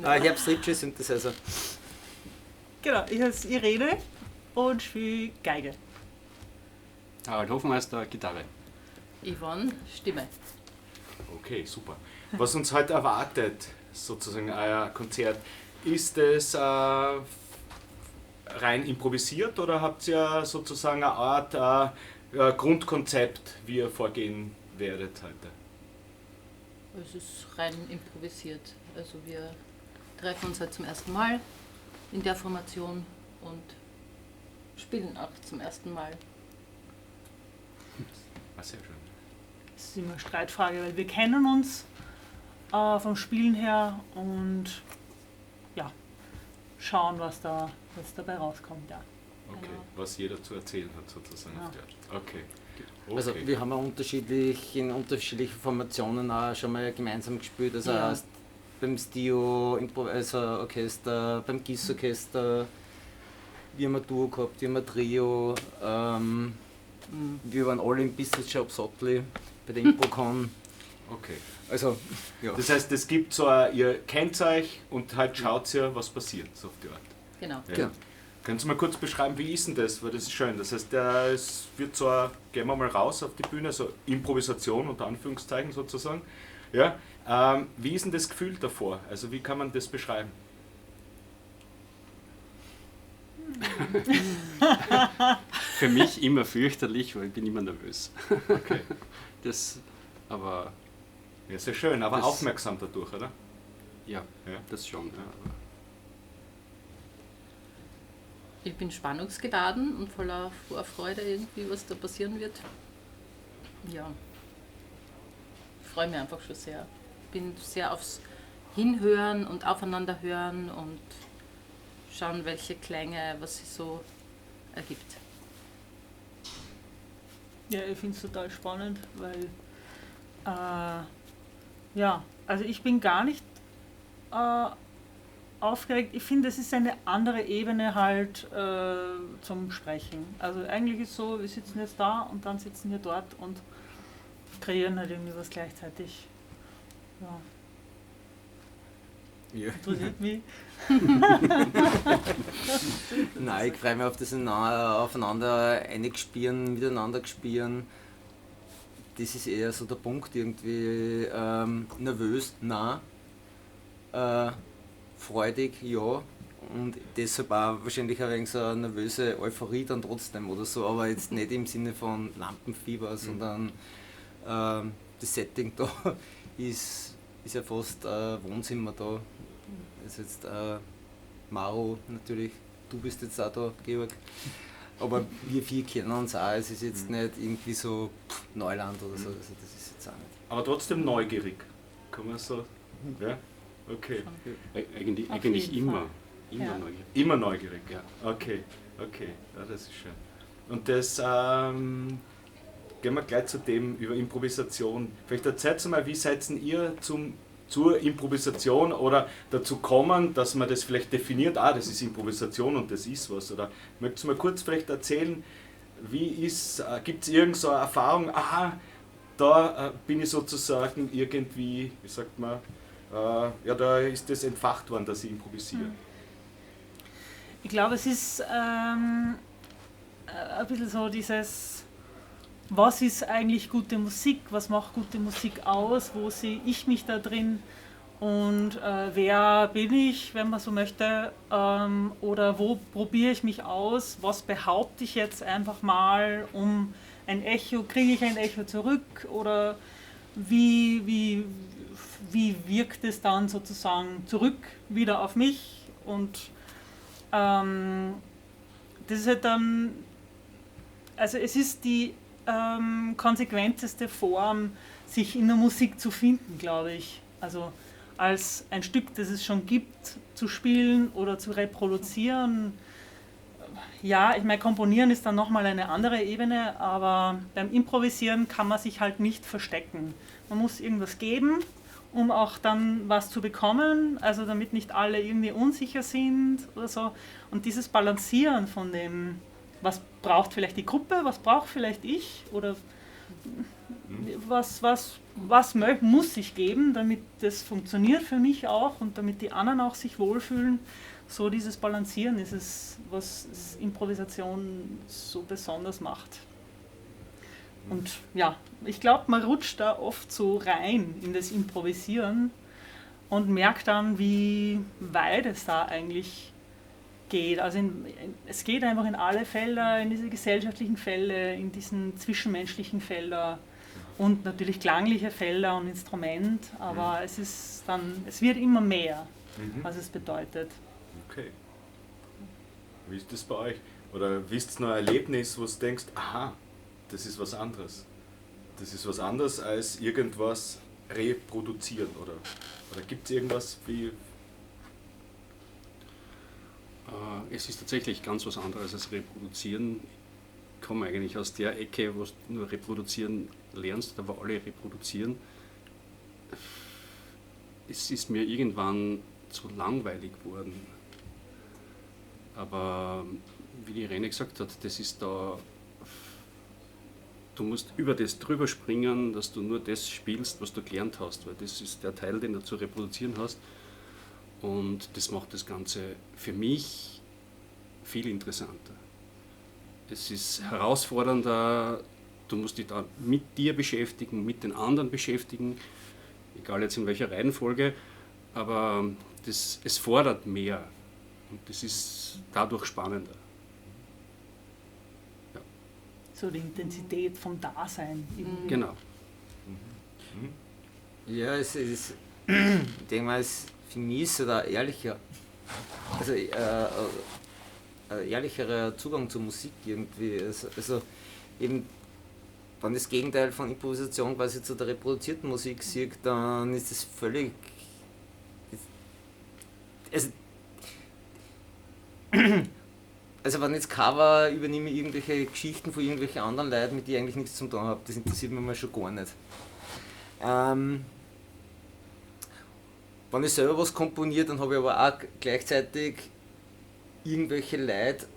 Herbst Ritchie Synthesizer. Genau, ich heiße Irene und spiele Geige. Harald Hofmeister, Gitarre. Yvonne, Stimme. Okay, super. Was uns heute erwartet, sozusagen euer Konzert, ist es rein improvisiert oder habt ihr sozusagen eine Art Grundkonzept, wie ihr vorgehen werdet heute? Es ist rein improvisiert. Also wir treffen uns halt zum ersten Mal in der Formation und spielen auch zum ersten Mal. Sehr schön. Das ist immer eine Streitfrage, weil wir kennen uns vom Spielen her und ja, schauen, was dabei rauskommt. Ja. Okay, Genau. was jeder zu erzählen hat sozusagen. Ja. Auf der Art. Okay. Also wir haben ja in unterschiedlichen Formationen auch schon mal gemeinsam gespielt. Also Ja. erst beim Stio, also Orchester, beim GIS-Orchester, wir haben ein Duo gehabt, wir haben ein Trio. Wir waren alle im Business Shop Sottli bei der ImproCon. Okay. Also, ja. Das heißt, es gibt so ihr kennt euch und halt schaut ihr, was passiert, so auf die Art. Genau. Ja. Genau. Können Sie mal kurz beschreiben, wie ist denn das? Weil das ist schön. Das heißt, es wird so, gehen wir mal raus auf die Bühne, so Improvisation unter Anführungszeichen sozusagen. Ja? Wie ist denn das Gefühl davor? Also wie kann man das beschreiben? Für mich immer fürchterlich, weil ich bin immer nervös. Okay. Aber Ja, sehr schön, aber Das- aufmerksam dadurch, oder? ja, Ja. das schon. Ja. Ich bin spannungsgeladen und voller Vorfreude irgendwie, was da passieren wird. Ja, ich freue mich einfach schon sehr. Bin sehr aufs Hinhören und Aufeinanderhören und schauen, welche Klänge, was sich so ergibt. Ja, ich finde es total spannend, weil ja, also ich bin gar nicht aufgeregt. Ich finde, es ist eine andere Ebene halt zum Sprechen. Also eigentlich ist so, wir sitzen jetzt da und dann sitzen wir dort und kreieren halt irgendwie was gleichzeitig. Ja, Ja. interessiert mich. Nein, ich freue mich auf das aufeinander eingespielen, miteinander gespielen. Das ist eher so der Punkt irgendwie. Nervös, nein. Freudig, ja. Und deshalb auch wahrscheinlich ein wenig so eine nervöse Euphorie dann trotzdem oder so, aber jetzt nicht im Sinne von Lampenfieber, sondern das Setting da ist ja fast Wohnzimmer da. Das ist jetzt Maro natürlich, du bist jetzt auch da, Georg. Aber wir vier kennen uns auch, es ist jetzt nicht irgendwie so Neuland oder so, also das ist jetzt auch nicht. Aber trotzdem neugierig. Kann man so. Ja? Okay. Eigentlich Auf jeden immer. Fall. Immer Ja. neugierig. Immer neugierig. Ja. Okay. Ja, das ist schön. Und das gehen wir gleich zu dem über Improvisation. Vielleicht erzählt mal, wie seid ihr zur Improvisation oder dazu kommen, dass man das vielleicht definiert, das ist Improvisation und das ist was. Oder möchtest du mal kurz vielleicht erzählen, gibt es irgend so eine Erfahrung, da bin ich sozusagen irgendwie, wie sagt man, da ist das entfacht worden, dass ich improvisiere. Ich glaube, es ist ein bisschen so dieses, was ist eigentlich gute Musik, was macht gute Musik aus, wo sehe ich mich da drin und wer bin ich, wenn man so möchte, oder wo probiere ich mich aus, was behaupte ich jetzt einfach mal um ein Echo, kriege ich ein Echo zurück oder wie wirkt es dann sozusagen zurück wieder auf mich und das ist halt dann, also es ist die konsequenteste Form, sich in der Musik zu finden, glaube ich. Also als ein Stück, das es schon gibt, zu spielen oder zu reproduzieren. Ja, ich meine, komponieren ist dann nochmal eine andere Ebene, aber beim Improvisieren kann man sich halt nicht verstecken. Man muss irgendwas geben, um auch dann was zu bekommen, also damit nicht alle irgendwie unsicher sind oder so. Und dieses Balancieren von dem, was braucht vielleicht die Gruppe, was braucht vielleicht ich oder was muss ich geben, damit das funktioniert für mich auch und damit die anderen auch sich wohlfühlen. So dieses Balancieren ist es, was Improvisation so besonders macht. Und ja, ich glaube, man rutscht da oft so rein in das Improvisieren und merkt dann, wie weit es da eigentlich geht. Also es geht einfach in alle Felder, in diese gesellschaftlichen Felder, in diesen zwischenmenschlichen Felder und natürlich klangliche Felder und Instrument, aber es wird immer mehr, was es bedeutet. Okay. Wie ist das bei euch? Oder wisst ihr noch ein Erlebnis, wo du denkst, aha, das ist was anderes. Das ist was anderes als irgendwas reproduzieren, oder gibt es irgendwas wie... Es ist tatsächlich ganz was anderes als reproduzieren. Ich komme eigentlich aus der Ecke, wo du nur reproduzieren lernst, aber alle reproduzieren. Es ist mir irgendwann zu langweilig geworden. Aber wie die Irene gesagt hat, das ist da, du musst über das drüber springen, dass du nur das spielst, was du gelernt hast, weil das ist der Teil, den du zu reproduzieren hast. Und das macht das Ganze für mich viel interessanter. Es ist herausfordernder, du musst dich da mit dir beschäftigen, mit den anderen beschäftigen, egal jetzt in welcher Reihenfolge, aber es fordert mehr und das ist dadurch spannender. Ja. So die Intensität vom Dasein. Genau. Ja, es ist, ich denke mal, für mich ist es da ehrlicher, also ein ehrlicherer Zugang zur Musik irgendwie. Also eben, wenn das Gegenteil von Improvisation quasi zu der reproduzierten Musik sieht, dann ist das völlig... Also wenn jetzt Cover übernehme irgendwelche Geschichten von irgendwelchen anderen Leuten, mit denen ich eigentlich nichts zu tun habe, das interessiert mich mal schon gar nicht. Wenn ich selber was komponiere, dann habe ich aber auch gleichzeitig irgendwelche Leute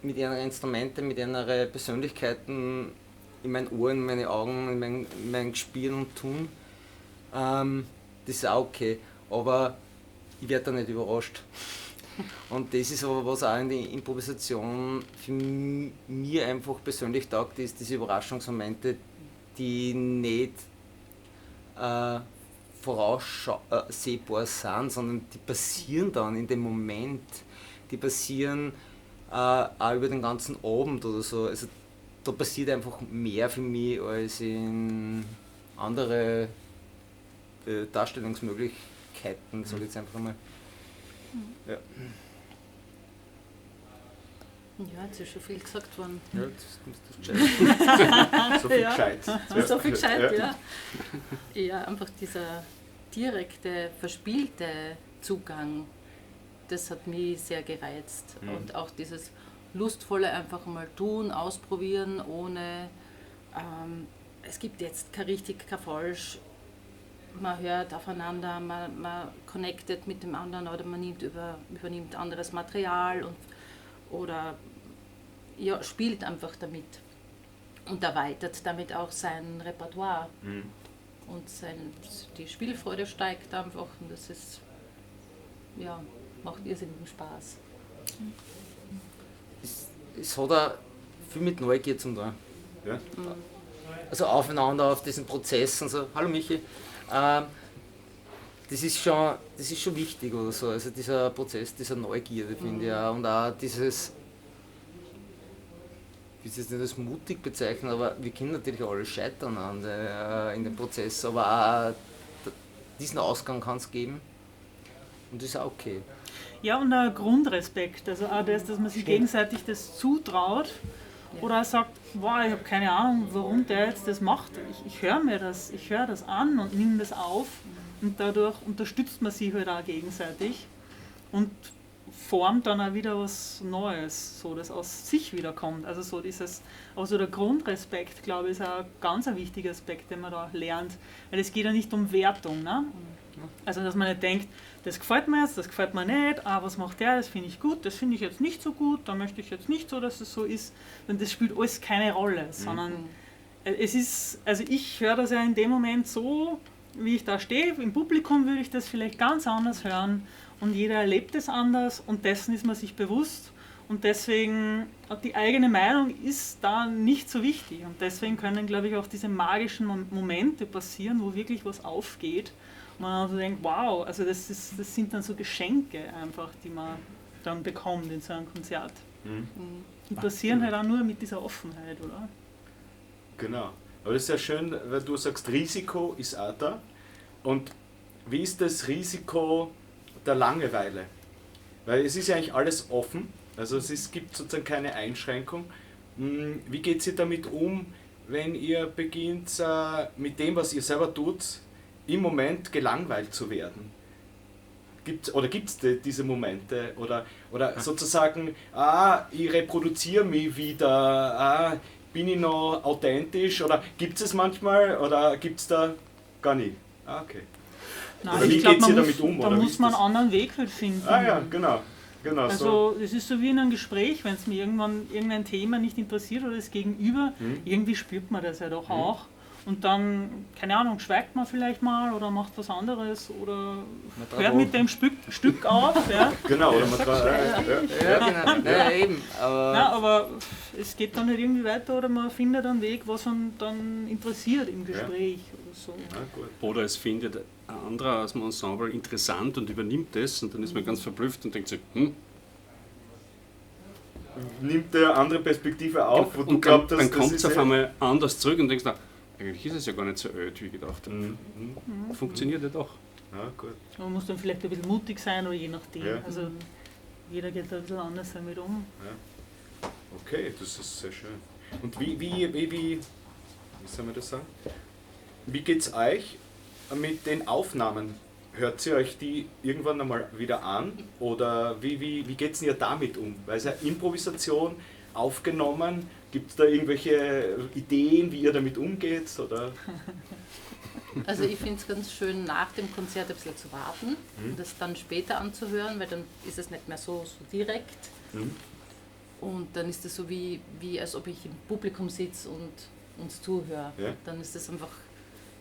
mit ihren Instrumenten, mit ihren Persönlichkeiten in meinen Ohren, in meine Augen, in mein Spielen und Tun. Das ist auch okay, aber ich werde da nicht überrascht. Und das ist aber, was auch in der Improvisation für mich einfach persönlich taugt, ist diese Überraschungsmomente, die nicht voraussehbar sind, sondern die passieren dann in dem Moment, die passieren auch über den ganzen Abend oder so. Also da passiert einfach mehr für mich als in andere Darstellungsmöglichkeiten, sage ich jetzt einfach mal. Ja. Ja, jetzt ist schon viel gesagt worden. Ja, das ist So viel gescheit. So viel gescheit, ja. Ja, einfach dieser direkte, verspielte Zugang, das hat mich sehr gereizt. Und auch dieses lustvolle einfach mal tun, ausprobieren, ohne, es gibt jetzt kein richtig, kein falsch, man hört aufeinander, man connectet mit dem anderen oder man übernimmt anderes Material oder ja, spielt einfach damit und erweitert damit auch sein Repertoire. Und die Spielfreude steigt einfach und das ist, ja, macht irrsinnigen Spaß. Es hat auch viel mit Neugier zu tun. Ja? Also aufeinander, auf diesen Prozess und so. Hallo Michi. Das ist schon wichtig oder so. Also dieser Prozess, dieser Neugierde finde ich auch. Und auch dieses, ich will es nicht als mutig bezeichnen, aber wir können natürlich alle scheitern in dem Prozess, aber auch diesen Ausgang kann es geben und das ist auch okay. Ja, und ein Grundrespekt, also auch das, dass man sich gegenseitig das zutraut oder auch sagt, wow, ich habe keine Ahnung, warum der jetzt das macht. Ich höre das an und nehme das auf und dadurch unterstützt man sich halt auch gegenseitig und formt dann auch wieder was Neues, so das aus sich wieder kommt. Also so dieses, also der Grundrespekt, glaube ich, ist auch ein ganz ein wichtiger Aspekt, den man da lernt, weil es geht ja nicht um Wertung, ne? Also dass man nicht denkt, das gefällt mir jetzt, das gefällt mir nicht, was macht der, das finde ich gut, das finde ich jetzt nicht so gut, da möchte ich jetzt nicht so, dass es so ist, und das spielt alles keine Rolle, sondern es ist, also ich höre das ja in dem Moment so, wie ich da stehe, im Publikum würde ich das vielleicht ganz anders hören und jeder erlebt es anders und dessen ist man sich bewusst und deswegen, die eigene Meinung ist da nicht so wichtig und deswegen können, glaube ich, auch diese magischen Momente passieren, wo wirklich was aufgeht und man also denkt, wow, also das sind dann so Geschenke einfach, die man dann bekommt in so einem Konzert. Die passieren halt auch nur mit dieser Offenheit, oder? Genau. Aber das ist ja schön, weil du sagst, Risiko ist auch da. Und wie ist das Risiko der Langeweile? Weil es ist ja eigentlich alles offen, also gibt sozusagen keine Einschränkung. Wie geht ihr damit um, wenn ihr beginnt, mit dem, was ihr selber tut, im Moment gelangweilt zu werden? Gibt es diese Momente? Oder sozusagen, ich reproduziere mich wieder, bin ich noch authentisch? Oder gibt es manchmal oder gibt es da gar nicht? Okay. Nein, oder wie ich glaube, geht ihr damit um? da muss man einen anderen Weg halt finden. Ja, genau. Also es ist so wie in einem Gespräch, wenn es mir irgendein Thema nicht interessiert oder das Gegenüber, irgendwie spürt man das ja doch auch. Und dann, keine Ahnung, schweigt man vielleicht mal oder macht was anderes oder hört mit dem Stück auf. Ja. Genau, oder man genau. Eben. Aber es geht dann nicht irgendwie weiter oder man findet einen Weg, was einen dann interessiert im Gespräch oder so. Gut. Oder es findet ein anderer aus dem Ensemble interessant und übernimmt das und dann ist man ganz verblüfft und denkt sich, nimmt der andere Perspektive auf, wo und du glaubst, dann kommt es auf einmal anders zurück und denkst, eigentlich ist es ja gar nicht so öd, wie ich gedacht habe. Funktioniert ja doch. Ja, gut. Man muss dann vielleicht ein bisschen mutig sein oder je nachdem. Ja. Also jeder geht da ein bisschen anders damit um. Ja. Okay, das ist sehr schön. Und wie soll man das sagen? Wie geht es euch mit den Aufnahmen? Hört ihr euch die irgendwann einmal wieder an? Oder wie geht es ihr damit um? Weil es ja Improvisation aufgenommen, gibt es da irgendwelche Ideen, wie ihr damit umgeht? Oder? Also ich finde es ganz schön, nach dem Konzert ein bisschen zu warten und das dann später anzuhören, weil dann ist es nicht mehr so direkt. Und dann ist es so wie als ob ich im Publikum sitze und uns zuhöre. Ja. Dann ist es einfach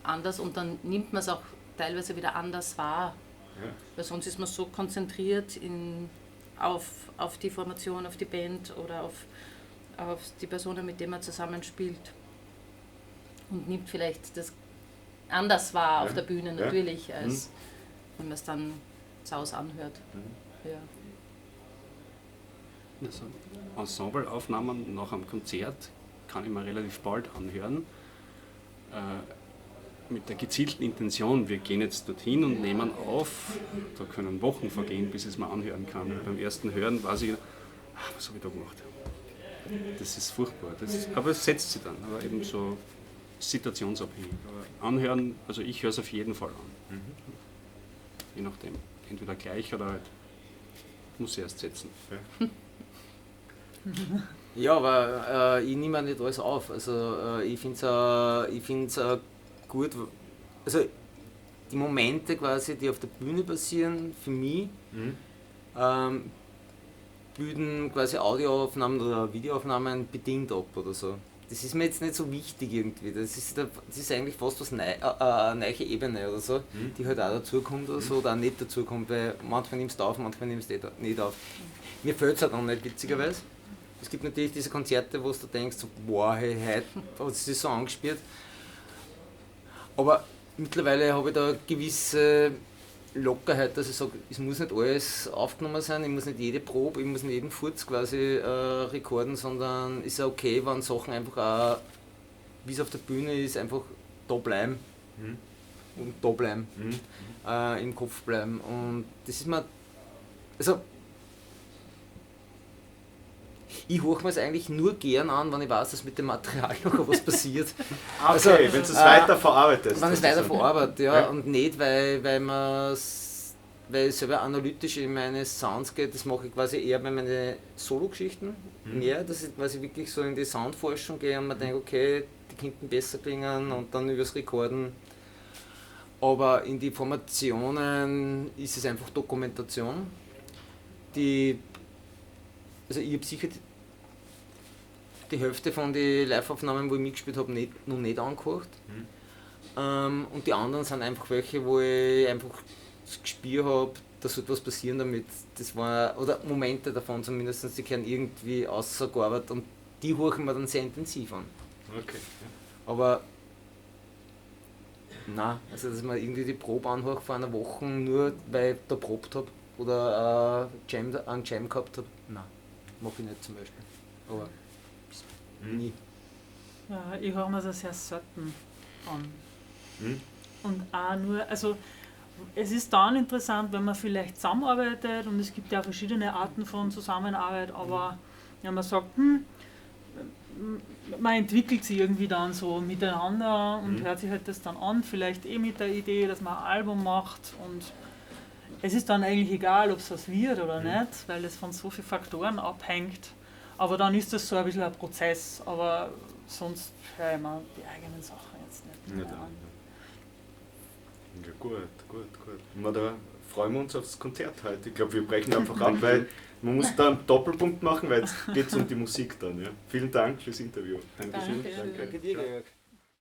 anders und dann nimmt man es auch teilweise wieder anders wahr. Ja. Weil sonst ist man so konzentriert auf die Formation, auf die Band oder auf die Personen, mit denen man zusammenspielt und nimmt vielleicht das anders wahr auf der Bühne natürlich, als wenn man es dann zu Hause anhört. Ja. Also Ensembleaufnahmen nach einem Konzert kann ich mir relativ bald anhören. Mit der gezielten Intention, wir gehen jetzt dorthin und nehmen auf, da können Wochen vergehen, bis ich es mir anhören kann. Beim ersten Hören weiß ich, was habe ich da gemacht? Das ist furchtbar. Aber es setzt sich dann, aber eben so situationsabhängig. Aber anhören, also ich höre es auf jeden Fall an. Je nachdem. Entweder gleich oder halt muss ich erst setzen. Ja, aber ich nehme auch nicht alles auf. Also ich finde es gut, also die Momente quasi, die auf der Bühne passieren, für mich, bilden quasi Audioaufnahmen oder Videoaufnahmen bedingt ab oder so. Das ist mir jetzt nicht so wichtig irgendwie. Das ist eigentlich fast was eine neue Ebene oder so, die halt auch dazukommt oder so, oder auch nicht dazukommt, weil manchmal nimmst du auf, manchmal nimmst du nicht auf. Mir fällt es halt auch nicht, witzigerweise. Es gibt natürlich diese Konzerte, wo du denkst, so, boah, hey, heute hat es sich so angespielt. Aber mittlerweile habe ich da eine gewisse Lockerheit, dass ich sage, es muss nicht alles aufgenommen sein, ich muss nicht jede Probe, ich muss nicht jeden Furz quasi rekorden, sondern es ist okay, wenn Sachen einfach auch, wie es auf der Bühne ist, einfach da bleiben. Und da bleiben. Im Kopf bleiben. Und das ist mir, also ich höre mir es eigentlich nur gern an, wenn ich weiß, dass mit dem Material noch was passiert. Okay, also, wenn du es weiter verarbeitest. Wenn ich es weiter verarbeitet, ja. Und nicht, weil ich selber analytisch in meine Sounds geht, das mache ich quasi eher bei meinen Solo-Geschichten mehr, dass ich quasi wirklich so in die Soundforschung gehe und mir denke, okay, die könnten besser klingen und dann übers Rekorden. Aber in die Formationen ist es einfach Dokumentation, also ich habe sicher die Hälfte von den Live-Aufnahmen, wo ich mitgespielt habe, noch nicht angehört. Und die anderen sind einfach welche, wo ich einfach das Gespür habe, da sollte was passieren damit. Das war, oder Momente davon zumindest, die werden irgendwie ausgearbeitet und die horchen wir dann sehr intensiv an. Okay. Aber nein, also dass man irgendwie die Probe anhört vor einer Woche, nur weil ich da probt habe oder einen Jam gehabt habe, nein, mache ich nicht zum Beispiel. Aber nie. Ja, ich höre mir das sehr selten an. Hm? Und auch nur, also es ist dann interessant, wenn man vielleicht zusammenarbeitet und es gibt ja verschiedene Arten von Zusammenarbeit, aber wenn man sagt, man entwickelt sich irgendwie dann so miteinander und hört sich halt das dann an, vielleicht mit der Idee, dass man ein Album macht und es ist dann eigentlich egal, ob es was wird oder nicht, weil es von so vielen Faktoren abhängt, aber dann ist das so ein bisschen ein Prozess, aber sonst höre ich mir die eigenen Sachen jetzt nicht mehr an. Ja, gut. Na, da freuen wir uns aufs Konzert heute. Ich glaube, wir brechen einfach ab, weil man muss da einen Doppelpunkt machen, weil jetzt geht es um die Musik dann. Ja. Vielen Dank fürs Interview. Dankeschön. Danke dir, Georg.